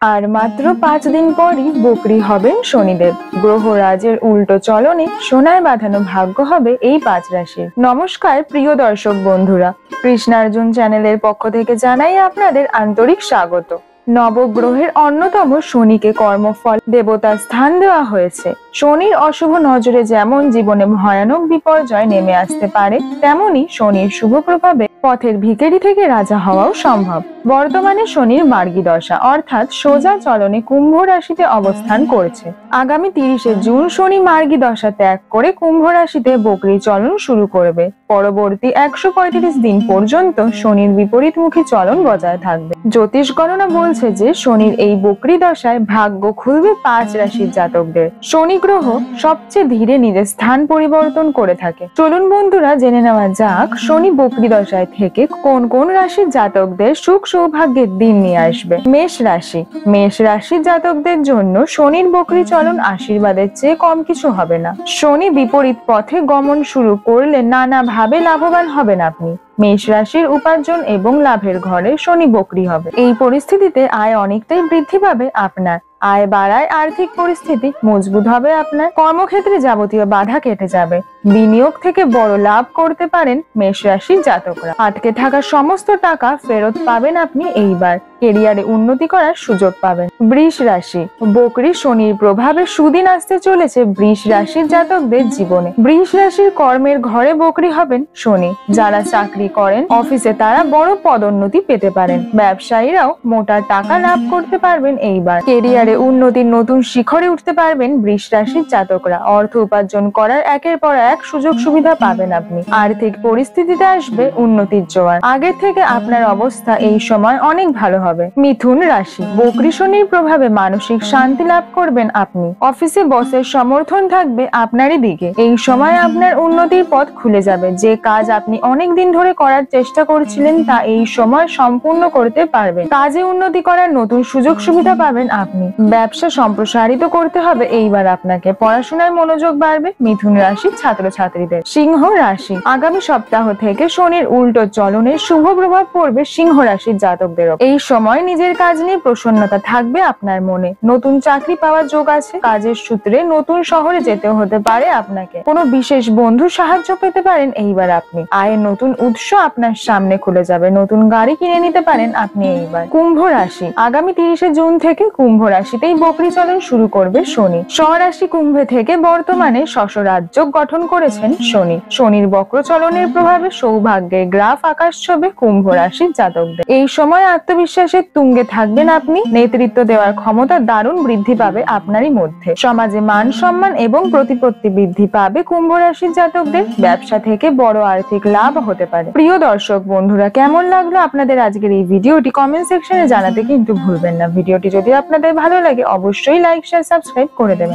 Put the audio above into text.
আর মাত্র 5 দিন পরই বকরি হবেন শনিদেব। গ্রহরাজের উল্টো চলনে সোনায় বাঁধানো ভাগ্য হবে এই 5 রাশির। নমস্কার প্রিয় দর্শক বন্ধুরা, কৃষ্ণার্জুন চ্যানেলের পক্ষ থেকে জানাই আপনাদের আন্তরিক স্বাগত। নবগ্রহের অন্যতম শনিকে কর্মফল দেবতার স্থান দেওয়া হয়েছে। শনির অশুভ নজরে যেমন জীবনে ভয়ানক বিপর্যয় নেমে আসতে পারে, তেমনি শনির শুভ প্রভাবে পথের ভিখারি থেকে রাজা হওয়াও সম্ভব। বর্তমানে শনির মার্গী দশা অর্থাৎ সোজা চলনে কুম্ভ রাশিতে অবস্থান করছে। আগামী 30শে জুন শনি মার্গী দশা ত্যাগ করে কুম্ভ রাশিতে বকরি চলন শুরু করবে। পরবর্তী 135 দিন পর্যন্ত শনির বিপরীতমুখী চলন বজায় থাকবে। জ্যোতিষ গণনা বলছে যে শনির এই বকরি দশায় ভাগ্য খুলবে 5 রাশির জাতকদের। শনি গ্রহ সবচেয়ে ধীরে নিজের স্থান পরিবর্তন করে থাকে। চলুন বন্ধুরা জেনে নেওয়া যাক শনি বকরি দশায় থেকে কোন কোন রাশির জাতকদের সুখ সৌভাগ্যের দিন নিয়ে আসবে। মেষ রাশি। মেষ রাশির জাতকদের জন্য শনির বকরি চলন আশীর্বাদের চেয়ে কম কিছু হবে না। শনি বিপরীত পথে গমন শুরু করলে নানাভাবে লাভবান হবেন আপনি। মেষ রাশির উপার্জন এবং লাভের ঘরে শনি বকরি হবে। এই পরিস্থিতিতে আয় অনেকটাই বৃদ্ধি পাবে আপনার। আয় বাড়ায় আর্থিক পরিস্থিতি মজবুত হবে আপনার। কর্মক্ষেত্রে যাবতীয় বাধা কেটে যাবে। বিনিয়োগ থেকে বড় লাভ করতে পারেন মেষ রাশির জাতকরা। আটকে থাকা সমস্ত টাকা ফেরত পাবেন আপনি এইবার। কেরিয়ারে উন্নতি করার সুযোগ পাবেন। বৃষ রাশি। বকরি শনির প্রভাবে সুদিন আসতে চলেছে বৃষ রাশির জাতকদের জীবনে। বৃষ রাশির কর্মের ঘরে বকরি হবেন শনি। যারা চাকরি করেন অফিসে তারা বড় পদোন্নতি পেতে পারেন। ব্যবসায়ীরাও মোটা টাকা লাভ করতে পারবেন এইবার। কেরিয়ারে উন্নতির নতুন শিখরে উঠতে পারবেন বৃষ রাশির জাতকরা। অর্থ উপার্জন করার একের পর এক সুযোগ সুবিধা পাবেন আপনি। আর্থিক পরিস্থিতিতে আসবে উন্নতির জোয়ার। আগের থেকে আপনার অবস্থা এই সময় অনেক ভালো হবে। মিথুন রাশি। বকরি শনির প্রভাবে মানসিক শান্তি লাভ করবেন আপনি। অফিসে বসের সমর্থন থাকবে আপনারই দিকে। এই সময় আপনার উন্নতির পথ খুলে যাবে। যে কাজ আপনি অনেক দিন ধরে করার চেষ্টা করছিলেন তা এই সময় সম্পূর্ণ করতে পারবেন। কাজে উন্নতি করার নতুন সুযোগ সুবিধা পাবেন আপনি। ব্যবসা সম্প্রসারিত করতে হবে এইবার আপনাকে। পড়াশোনায় মনোযোগ বাড়বে মিথুন রাশির ছাত্রছাত্রীদের। সিংহ রাশি। আগামী সপ্তাহ থেকে শনির উল্টো চলনের শুভ প্রভাব পড়বে সিংহ রাশির জাতকদের। এই সময় নিজের কাজ নিয়ে প্রসন্নতা থাকবে আপনার মনে। নতুন চাকরি পাওয়ার যোগ আছে। কাজের সূত্রে নতুন শহরে যেতে হতে পারে আপনাকে। কোনো বিশেষ বন্ধুর সাহায্য পেতে পারেন এইবার আপনি। আয়ের নতুন উৎস আপনার সামনে খুলে যাবে। নতুন গাড়ি কিনে নিতে পারেন আপনি এইবার। কুম্ভ রাশি। আগামী 30শে জুন থেকে কুম্ভ রাশিতেই বকরি চলন শুরু করবে শনি। স্বরাশি কুম্ভে থেকে বর্তমানে শশরাজ্য গঠন করেছেন শনি। শনির বক্র চলনের প্রভাবে সৌভাগ্যের গ্রাফ আকাশ ছবে কুম্ভ রাশির জাতকদের। এই সময় আত্মবিশ্বাসের তুঙ্গে থাকবেন আপনি। নেতৃত্ব দেওয়ার ক্ষমতা দারুণ বৃদ্ধি পাবে আপনারই মধ্যে। সমাজে মান সম্মান এবং প্রতিপত্তি বৃদ্ধি পাবে কুম্ভ রাশির জাতকদের। ব্যবসা থেকে বড় আর্থিক লাভ হতে পারে। প্রিয় দর্শক বন্ধুরা, কেমন লাগলো আপনাদের আজকের এই ভিডিওটি কমেন্ট সেকশনে জানাতে কিন্তু ভুলবেন না। ভিডিওটি যদি আপনাদের ভালো লাগে অবশ্যই লাইক শেয়ার সাবস্ক্রাইব করে দেবেন।